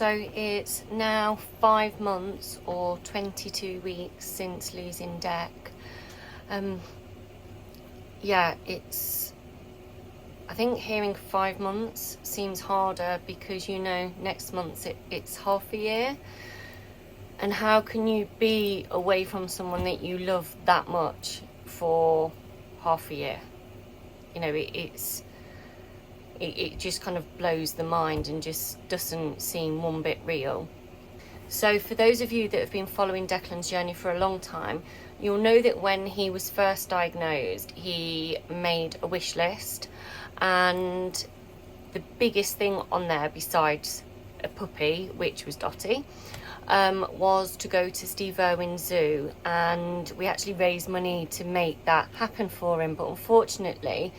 So it's now 5 months or 22 weeks since losing Dec. Yeah, I think hearing 5 months seems harder because next month it's half a year. And how can you be away from someone that you love that much for half a year? It just kind of blows the mind and just doesn't seem one bit real. So for those of you that have been following Declan's journey for a long time, you'll know that when he was first diagnosed, he made a wish list, and the biggest thing on there, besides a puppy, which was Dottie, was to go to Steve Irwin's zoo, and we actually raised money to make that happen for him. But unfortunately,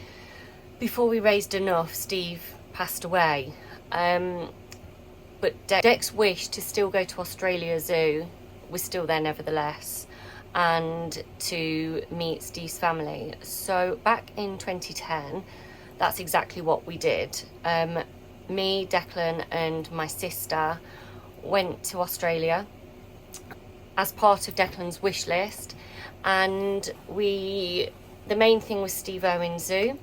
before we raised enough, Steve passed away. But Dec's wish to still go to Australia Zoo was still there nevertheless, and to meet Steve's family. So back in 2010, that's exactly what we did. Me, Declan and my sister went to Australia as part of Declan's wish list, and the main thing was Steve Irwin's Zoo,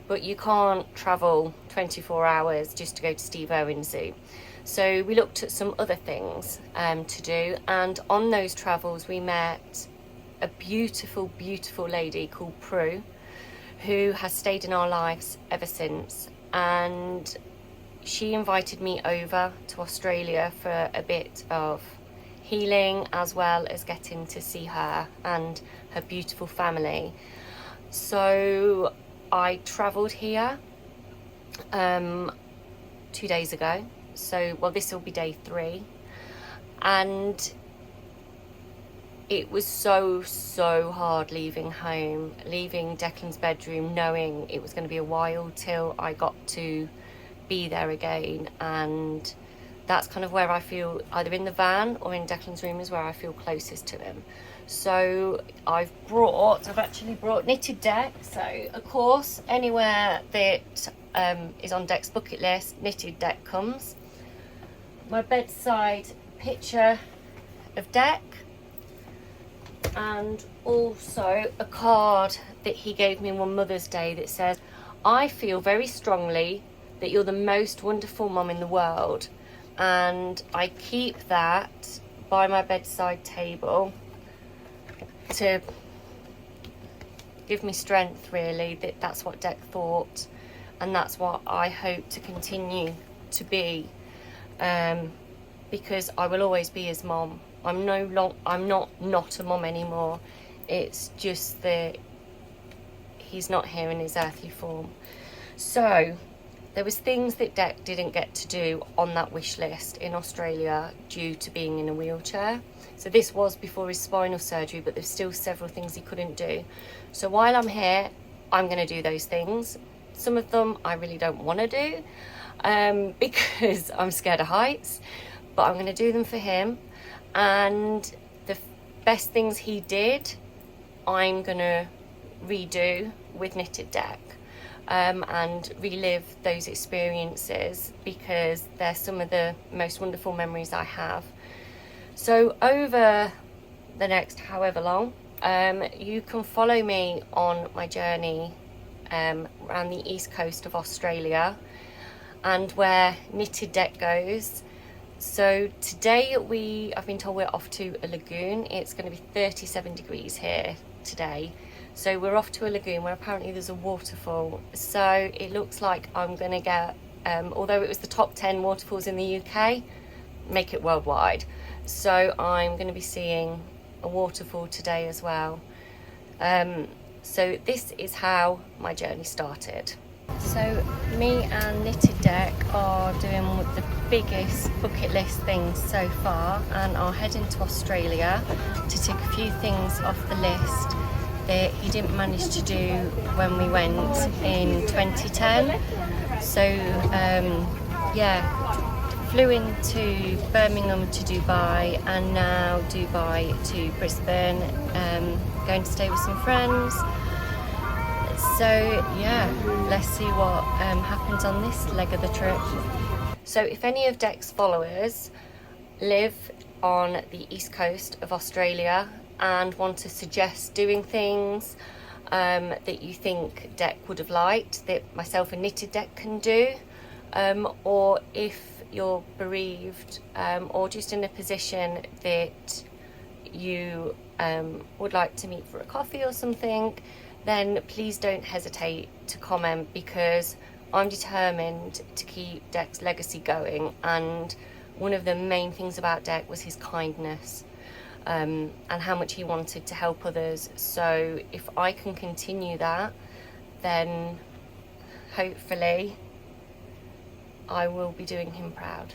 but you can't travel 24 hours just to go to Steve Irwin's Zoo. So we looked at some other things to do, and on those travels we met a beautiful, beautiful lady called Prue, who has stayed in our lives ever since. And she invited me over to Australia for a bit of healing, as well as getting to see her and her beautiful family. So I travelled here 2 days ago. So, well, this will be day 3. And it was so hard leaving home, leaving Declan's bedroom, knowing it was going to be a while till I got to be there again. And that's kind of where I feel, either in the van or in Declan's room, is where I feel closest to him. So I've actually brought knitted Dec. So of course, anywhere that is on Dec's bucket list, knitted Dec comes. My bedside picture of Dec, and also a card that he gave me on Mother's Day that says, "I feel very strongly that you're the most wonderful mum in the world." And I keep that by my bedside table to give me strength, really, that's what Dec thought, and that's what I hope to continue to be, because I will always be his mom. I'm not a mom anymore. It's just that he's not here in his earthly form. So there was things that Dec didn't get to do on that wish list in Australia due to being in a wheelchair. So this was before his spinal surgery, but there's still several things he couldn't do. So while I'm here, I'm going to do those things. Some of them I really don't want to do because I'm scared of heights, but I'm going to do them for him. And the best things he did, I'm going to redo with knitted Dec. And relive those experiences, because they're some of the most wonderful memories I have. So over the next however long, you can follow me on my journey around the east coast of Australia and where knitted Dec goes. So today I've been told we're off to a lagoon. It's going to be 37 degrees here today. So we're off to a lagoon where apparently there's a waterfall. So it looks like I'm going to get, although it was the top 10 waterfalls in the UK, make it worldwide. So I'm going to be seeing a waterfall today as well. So this is how my journey started. So me and knitted Dec are doing the biggest bucket list things so far, and are heading to Australia to tick a few things off the list that he didn't manage to do when we went in 2010. So flew into Birmingham to Dubai, and now Dubai to Brisbane, going to stay with some friends. So yeah, let's see what happens on this leg of the trip. So if any of Dec's followers live on the east coast of Australia and want to suggest doing things that you think Dec would have liked, that myself and Knitted Dec can do, or if you're bereaved or just in a position that you would like to meet for a coffee or something, then please don't hesitate to comment, because I'm determined to keep Dec's legacy going, and one of the main things about Dec was his kindness and how much he wanted to help others. So if I can continue that, then hopefully I will be doing him proud.